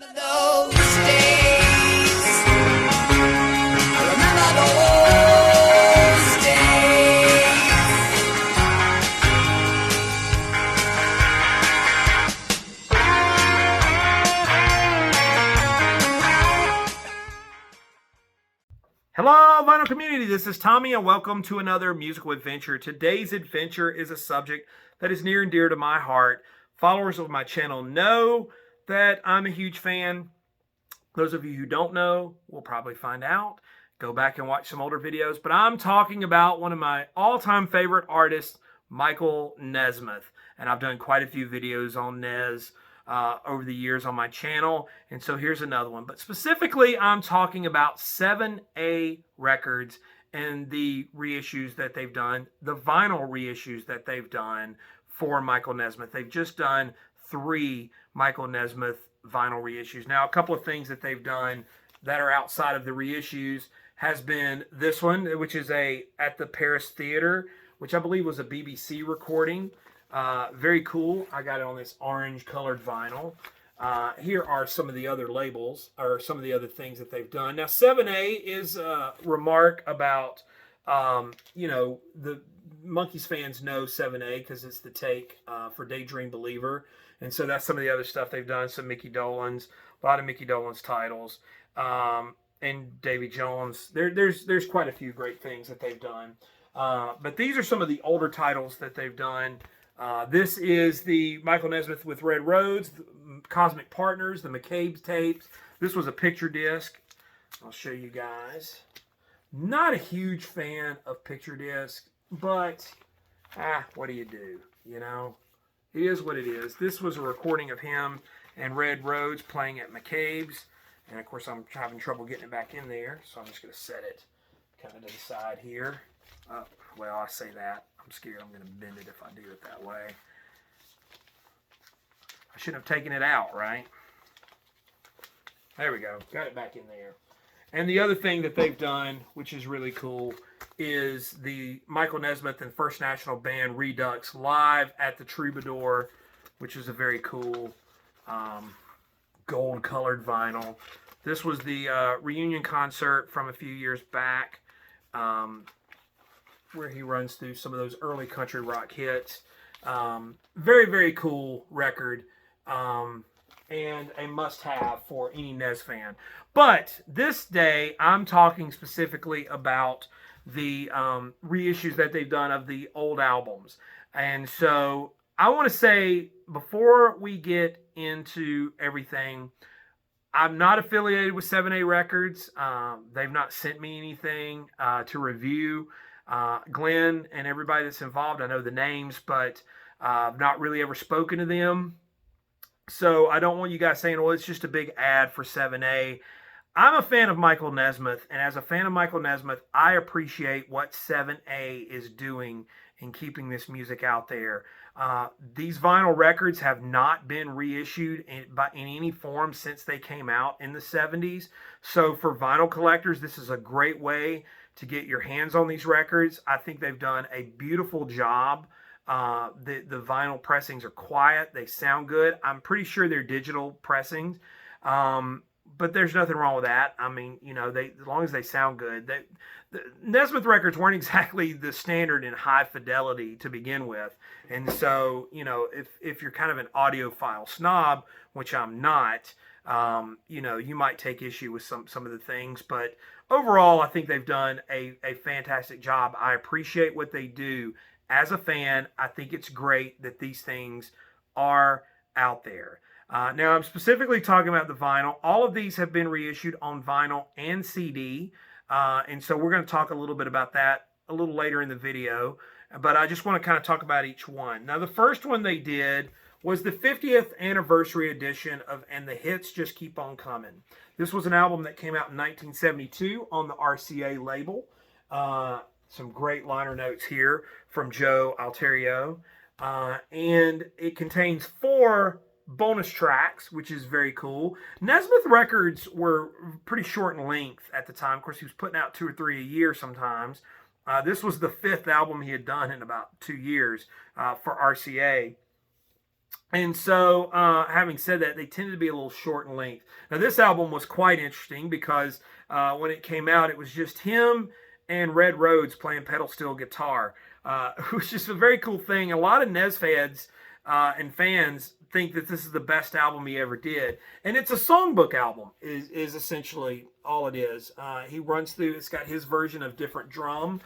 Those days. I remember those days. Hello, vinyl community. This is Tommy, and welcome to another musical adventure. Today's adventure is a subject that is near and dear to my heart. Followers of my channel know that I'm a huge fan. Those of you who don't know will probably find out. Go back and watch some older videos. But I'm talking about one of my all-time favorite artists, Michael Nesmith. And I've done quite a few videos on Nes over the years on my channel. And so here's another one. But specifically, I'm talking about 7A Records and the reissues that they've done, the vinyl reissues that they've done for Michael Nesmith. They've just done 3 Michael Nesmith vinyl reissues. Now, a couple of things that they've done that are outside of the reissues has been this one, which is at the Paris Theater, which I believe was a BBC recording. Very cool. I got it on this orange colored vinyl. Here are some of the other labels, or some of the other things that they've done. Now, 7A is a remark about, the Monkees fans know 7A because it's the take for Daydream Believer. And so that's some of the other stuff they've done. Some Mickey Dolenz, a lot of Mickey Dolenz titles, and Davy Jones. There's quite a few great things that they've done. But these are some of the older titles that they've done. This is the Michael Nesmith with Red Roads, the Cosmic Partners, the McCabe's tapes. This was a picture disc. I'll show you guys. Not a huge fan of picture discs, but what do you do? You know, it is what it is. This was a recording of him and Red Roads playing at McCabe's. And of course, I'm having trouble getting it back in there, so I'm just going to set it kind of to the side here. Well, I say that. I'm scared I'm going to bend it if I do it that way. I shouldn't have taken it out, right? There we go. Got it back in there. And the other thing that they've done, which is really cool, is the Michael Nesmith and First National Band Redux live at the Troubadour, which is a very cool gold-colored vinyl. This was the reunion concert from a few years back, where he runs through some of those early country rock hits. Very, very cool record, and a must-have for any Nes fan. But this day, I'm talking specifically about the reissues that they've done of the old albums. And so I want to say, before we get into everything, I'm not affiliated with 7A Records. They've not sent me anything to review. Glenn and everybody that's involved, I know the names, but I've not really ever spoken to them. So I don't want you guys saying, well, it's just a big ad for 7A. I'm a fan of Michael Nesmith, and as a fan of Michael Nesmith, I appreciate what 7A is doing in keeping this music out there. These vinyl records have not been reissued in any form since they came out in the 70s. So for vinyl collectors, this is a great way to get your hands on these records. I think they've done a beautiful job. The vinyl pressings are quiet. They sound good. I'm pretty sure they're digital pressings. But there's nothing wrong with that. I mean, as long as they sound good. The Nesmith records weren't exactly the standard in high fidelity to begin with. And so, if you're kind of an audiophile snob, which I'm not, you might take issue with some of the things. But overall, I think they've done a fantastic job. I appreciate what they do. As a fan, I think it's great that these things are out there. Now, I'm specifically talking about the vinyl. All of these have been reissued on vinyl and CD. And so we're going to talk a little bit about that a little later in the video. But I just want to kind of talk about each one. Now, the first one they did was the 50th anniversary edition of And the Hits Just Keep On Coming. This was an album that came out in 1972 on the RCA label. Some great liner notes here from Joe Alterio. And it contains 4 bonus tracks, which is very cool. Nesmith records were pretty short in length at the time. Of course, he was putting out 2 or 3 a year sometimes. This was the 5th album he had done in about 2 years for RCA. And so, having said that, they tended to be a little short in length. Now, this album was quite interesting because when it came out, it was just him and Red Rhodes playing pedal steel guitar, which is a very cool thing. A lot of Nes fans and fans think that this is the best album he ever did, and it's a songbook album. Is essentially all it is. He runs through. It's got his version of Different Drum,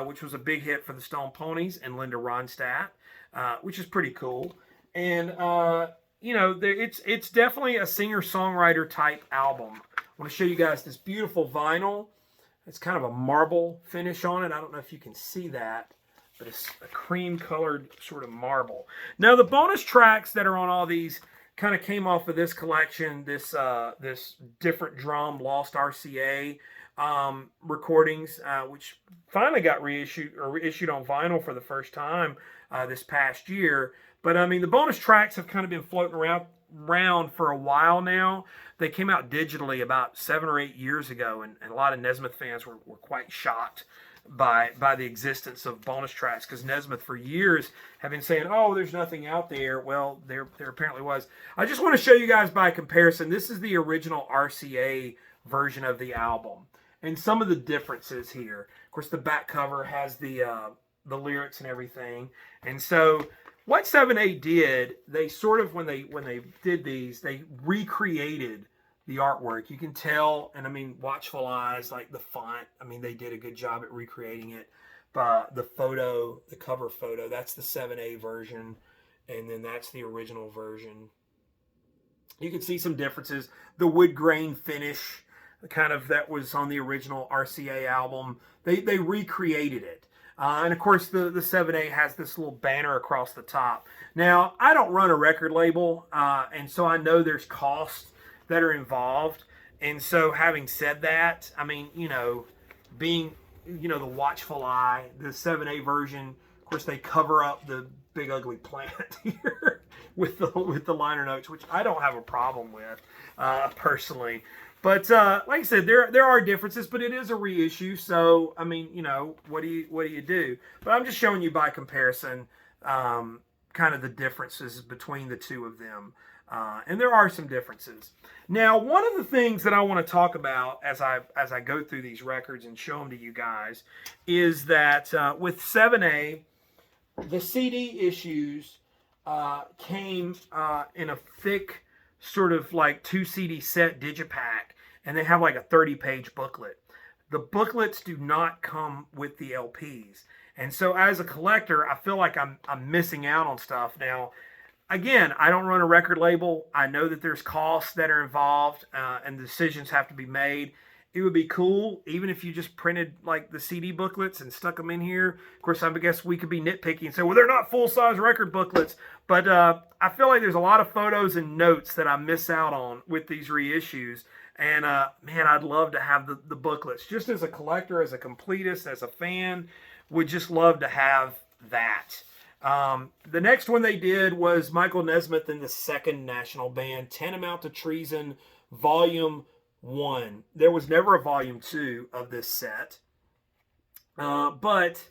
which was a big hit for the Stone Ponies and Linda Ronstadt, which is pretty cool. And it's definitely a singer-songwriter type album. I want to show you guys this beautiful vinyl. It's kind of a marble finish on it. I don't know if you can see that, but it's a cream-colored sort of marble. Now, the bonus tracks that are on all these kind of came off of this collection, this Different Drum Lost RCA recordings, which finally got reissued or issued on vinyl for the first time this past year. But I mean, the bonus tracks have kind of been floating around for a while now. They came out digitally about 7 or 8 years ago, and a lot of Nesmith fans were quite shocked by the existence of bonus tracks, because Nesmith for years have been saying, oh, there's nothing out there. Well, there apparently was. I just want to show you guys by comparison. This is the original RCA version of the album, and some of the differences here. Of course, the back cover has the lyrics and everything, and so what 7A did, they sort of, when they did these, they recreated the artwork. You can tell, and I mean, Watchful Eyes, like the font, I mean, they did a good job at recreating it. But the photo, the cover photo, that's the 7A version, and then that's the original version. You can see some differences. The wood grain finish, kind of, that was on the original RCA album. They recreated it. And of course, the 7A has this little banner across the top. Now, I don't run a record label, and so I know there's costs that are involved. And so, having said that, I mean, being, the Watchful Eye, the 7A version, of course, they cover up the big ugly plant here with the liner notes, which I don't have a problem with personally. But like I said, there are differences, but it is a reissue. So I mean, what do you do? But I'm just showing you by comparison, kind of the differences between the two of them, and there are some differences. Now, one of the things that I want to talk about as I go through these records and show them to you guys is that with 7A, the CD issues came in a thick, sort of like 2 CD set digipack, and they have like a 30-page booklet. The booklets do not come with the LPs, and so as a collector, I feel like I'm missing out on stuff. Now, again, I don't run a record label. I know that there's costs that are involved, and decisions have to be made. It would be cool even if you just printed like the CD booklets and stuck them in here. Of course, I guess we could be nitpicky and say, well, they're not full-size record booklets. But I feel like there's a lot of photos and notes that I miss out on with these reissues. And man, I'd love to have the booklets. Just as a collector, as a completist, as a fan, would just love to have that. The next one they did was Michael Nesmith and the Second National Band, Tantamount to Treason, Volume 1. There was never a Volume 2 of this set. But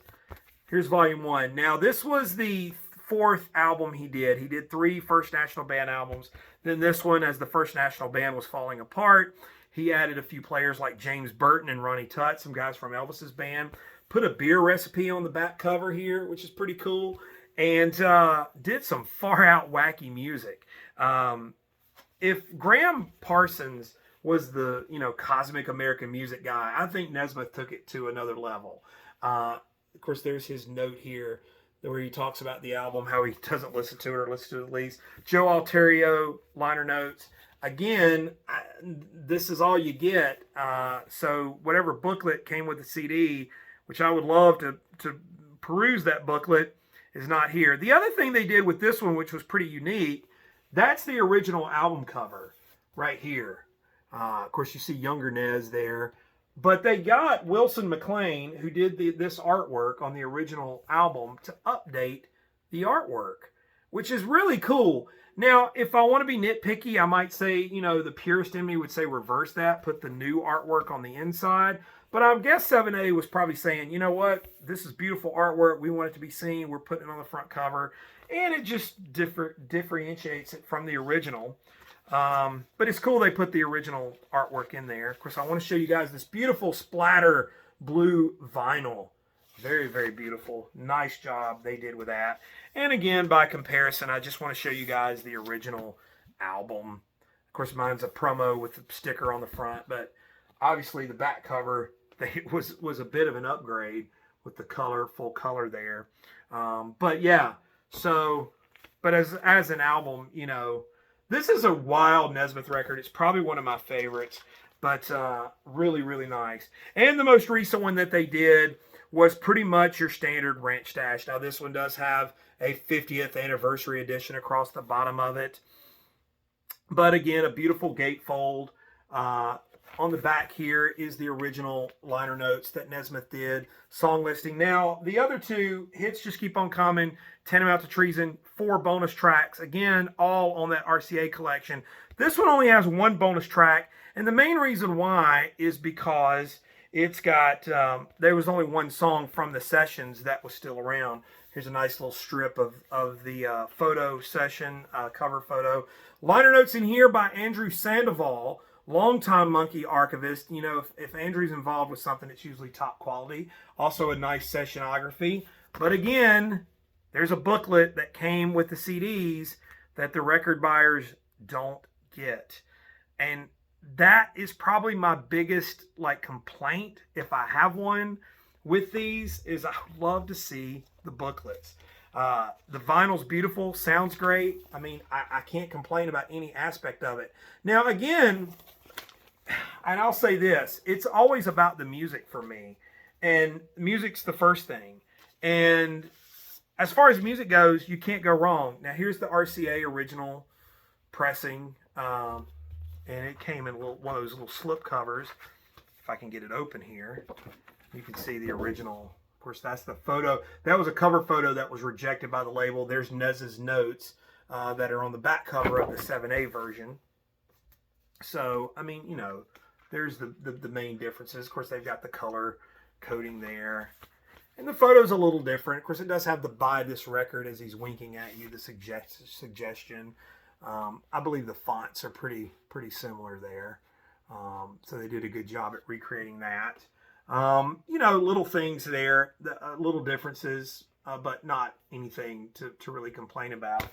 here's Volume 1. Now, this was the 4th album he did. He did 3 First National Band albums. Then this one, as the First National Band was falling apart, he added a few players like James Burton and Ronnie Tutt, some guys from Elvis's band. Put a beer recipe on the back cover here, which is pretty cool. And did some far-out wacky music. If Graham Parsons was the cosmic American music guy, I think Nesmith took it to another level. Of course, there's his note here where he talks about the album, how he doesn't listen to it or listen to it at least. Joe Alterio liner notes. Again, this is all you get. So whatever booklet came with the CD, which I would love to peruse that booklet, is not here. The other thing they did with this one, which was pretty unique, that's the original album cover right here. Of course, you see younger Nez there. But they got Wilson McLean, who did this artwork on the original album, to update the artwork, which is really cool. Now, if I want to be nitpicky, I might say, the purist in me would say reverse that, put the new artwork on the inside. But I guess 7A was probably saying, you know what, this is beautiful artwork. We want it to be seen. We're putting it on the front cover. and it just differentiates it from the original. But it's cool they put the original artwork in there. Of course, I want to show you guys this beautiful splatter blue vinyl. Very, very beautiful. Nice job they did with that. And again, by comparison, I just want to show you guys the original album. Of course, mine's a promo with the sticker on the front, but obviously the back cover was a bit of an upgrade with the color, full color there. But yeah, so, but as an album, you know, this is a wild Nesmith record. It's probably one of my favorites, but really, really nice. And the most recent one that they did was pretty much your standard Ranch Stash. Now, this one does have a 50th anniversary edition across the bottom of it. But again, a beautiful gatefold. On the back here is the original liner notes that Nesmith did. Song listing. Now, the other two hits just keep on coming. Tantamount to Treason, 4 bonus tracks. Again, all on that RCA collection. This one only has 1 bonus track. And the main reason why is because it's got, there was only 1 song from the sessions that was still around. Here's a nice little strip of the photo session, cover photo. Liner notes in here by Andrew Sandoval, longtime Monkey archivist. You know, if Andrew's involved with something, it's usually top quality. Also a nice sessionography. But again, there's a booklet that came with the CDs that the record buyers don't get. And that is probably my biggest complaint, if I have one, with these, is I love to see the booklets. The vinyl's beautiful, sounds great. I mean, I can't complain about any aspect of it. Now, again, and I'll say this, it's always about the music for me. And music's the first thing. And as far as music goes, you can't go wrong. Now, here's the RCA original pressing. And it came in one of those little slip covers. If I can get it open here, you can see the original. Of course, that's the photo. That was a cover photo that was rejected by the label. There's Nez's notes that are on the back cover of the 7A version. So, I mean, you know, there's the main differences. Of course, they've got the color coding there. And the photo's a little different. Of course, it does have the buy this record as he's winking at you, the suggestion. I believe the fonts are pretty similar there. So they did a good job at recreating that. You know, little things there, little differences, but not anything to really complain about.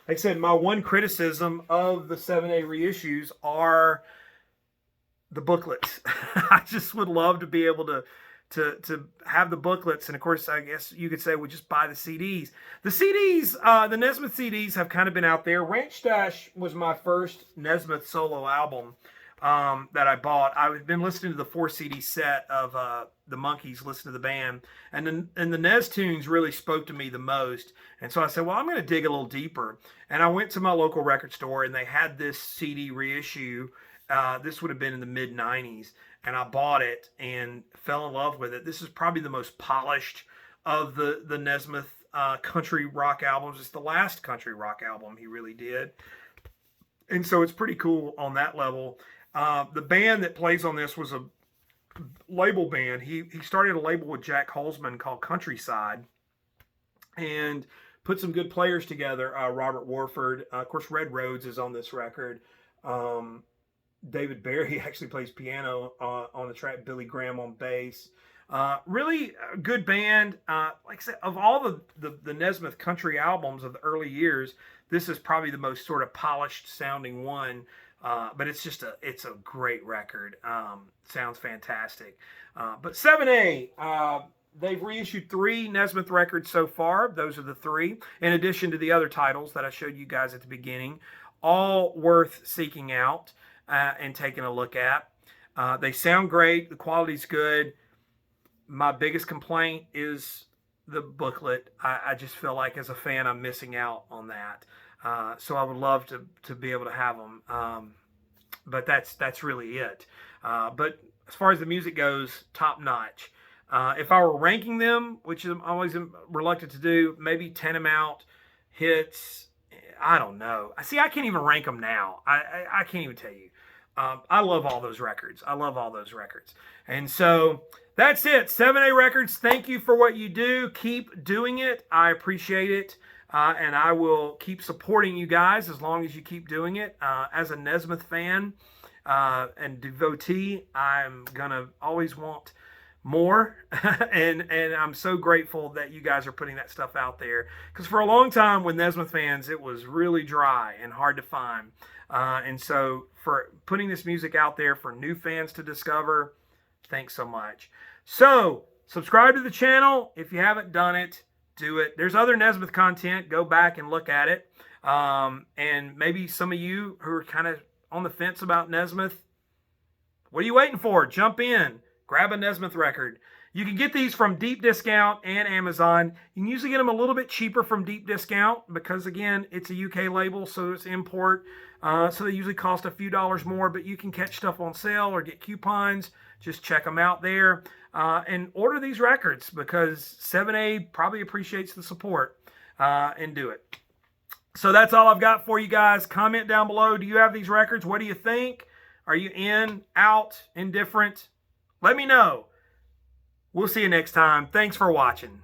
Like I said, my one criticism of the 7A reissues are the booklets. I just would love to be able to have the booklets, and of course, I guess you could say we just buy the CDs. The CDs, the Nesmith CDs have kind of been out there. Ranch Stash was my first Nesmith solo album that I bought. I've been listening to the 4 CD set of the Monkees, listen to the band, and the Nez tunes really spoke to me the most. And so I said, well, I'm going to dig a little deeper. And I went to my local record store, and they had this CD reissue. This would have been in the mid-90s. And I bought it and fell in love with it. This is probably the most polished of the Nesmith country rock albums. It's the last country rock album he really did. And so it's pretty cool on that level. The band that plays on this was a label band. He started a label with Jack Holzman called Countryside and put some good players together. Robert Warford. Of course, Red Rhodes is on this record. David Barry actually plays piano on the track. Billy Graham on bass. Really a good band. Like I said, of all the Nesmith country albums of the early years, this is probably the most sort of polished sounding one. But it's a great record. Sounds fantastic. But 7A, they've reissued 3 Nesmith records so far. Those are the 3, in addition to the other titles that I showed you guys at the beginning. All worth seeking out and taking a look at. They sound great. The quality's good. My biggest complaint is the booklet. I just feel like as a fan, I'm missing out on that. So I would love to be able to have them. But that's really it. But as far as the music goes, top notch. If I were ranking them, which I'm always reluctant to do, maybe Tantamount, Hits, I don't know. See, I can't even rank them now. I can't even tell you. I love all those records. And so that's it. 7A Records, thank you for what you do. Keep doing it. I appreciate it. and I will keep supporting you guys as long as you keep doing it. As a Nesmith fan and devotee, I'm gonna always want more, and I'm so grateful that you guys are putting that stuff out there, because for a long time with Nesmith fans it was really dry and hard to find, and so for putting this music out there for new fans to discover, thanks so much. So subscribe to the channel if you haven't done it. Do it. There's other Nesmith content. Go back and look at it. And maybe some of you who are kind of on the fence about Nesmith, what are you waiting for? Jump in. Grab a Nesmith record. You can get these from Deep Discount and Amazon. You can usually get them a little bit cheaper from Deep Discount because, again, it's a UK label, so it's import. So they usually cost a few dollars more, but you can catch stuff on sale or get coupons. Just check them out there. And order these records because 7A probably appreciates the support, and do it. So that's all I've got for you guys. Comment down below. Do you have these records? What do you think? Are you in, out, indifferent? Let me know. We'll see you next time. Thanks for watching.